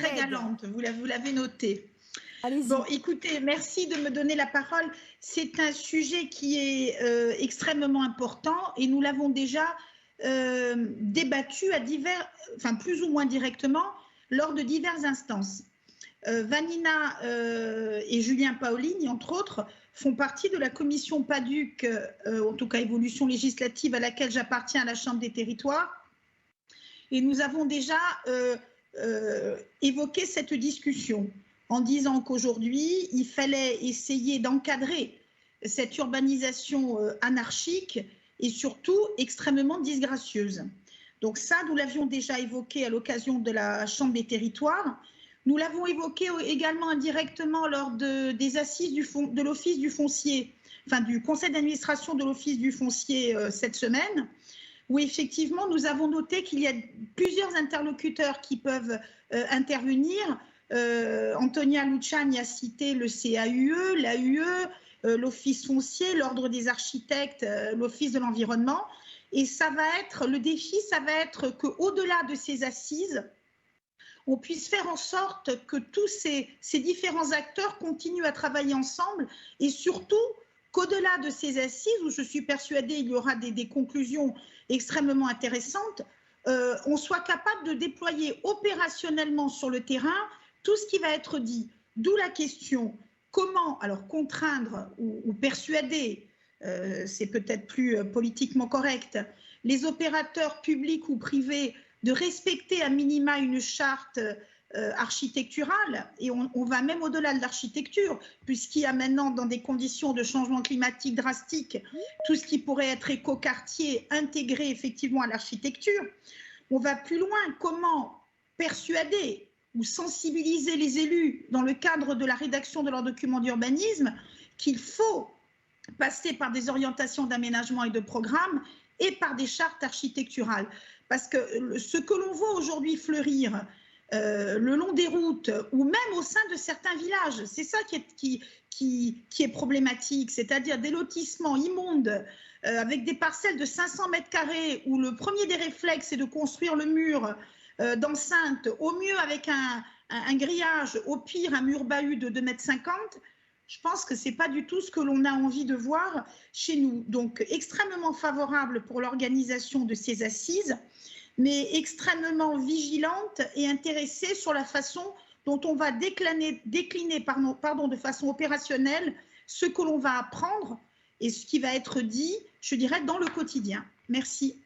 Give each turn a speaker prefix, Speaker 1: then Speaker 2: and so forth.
Speaker 1: très galante, vous l'avez noté.
Speaker 2: Allez-y.
Speaker 1: Bon, écoutez, merci de me donner la parole. C'est un sujet qui est extrêmement important et nous l'avons déjà débattu à plus ou moins directement, lors de diverses instances. Vanina et Julien Paolini, entre autres, font partie de la commission PADUC, en tout cas évolution législative, à laquelle j'appartiens à la Chambre des territoires. Et nous avons déjà évoqué cette discussion en disant qu'aujourd'hui, il fallait essayer d'encadrer cette urbanisation anarchique et surtout extrêmement disgracieuse. Donc ça, nous l'avions déjà évoqué à l'occasion de la Chambre des territoires. Nous l'avons évoqué également indirectement lors des assises de l'Office du foncier, enfin du conseil d'administration de l'Office du foncier cette semaine, où effectivement nous avons noté qu'il y a plusieurs interlocuteurs qui peuvent intervenir. Antonia Luciani a cité le CAUE, l'AUE, l'Office foncier, l'Ordre des architectes, l'Office de l'environnement. Et ça va être, le défi, ça va être qu'au-delà de ces assises, on puisse faire en sorte que tous ces différents acteurs continuent à travailler ensemble et surtout qu'au-delà de ces assises, où je suis persuadée il y aura des conclusions extrêmement intéressantes, on soit capable de déployer opérationnellement sur le terrain tout ce qui va être dit. D'où la question, comment alors contraindre ou persuader, c'est peut-être plus politiquement correct, les opérateurs publics ou privés de respecter à minima une charte architecturale, et on va même au-delà de l'architecture, puisqu'il y a maintenant, dans des conditions de changement climatique drastique, tout ce qui pourrait être écoquartier intégré effectivement à l'architecture. On va plus loin, comment persuader ou sensibiliser les élus dans le cadre de la rédaction de leurs documents d'urbanisme qu'il faut passer par des orientations d'aménagement et de programme et par des chartes architecturales. Parce que ce que l'on voit aujourd'hui fleurir le long des routes ou même au sein de certains villages, c'est ça qui est problématique, c'est-à-dire des lotissements immondes avec des parcelles de 500 mètres carrés où le premier des réflexes est de construire le mur d'enceinte, au mieux avec un grillage, au pire un mur bahut de 2,50 m. Je pense que ce n'est pas du tout ce que l'on a envie de voir chez nous. Donc extrêmement favorable pour l'organisation de ces assises, mais extrêmement vigilante et intéressée sur la façon dont on va décliner de façon opérationnelle ce que l'on va apprendre et ce qui va être dit, je dirais, dans le quotidien. Merci.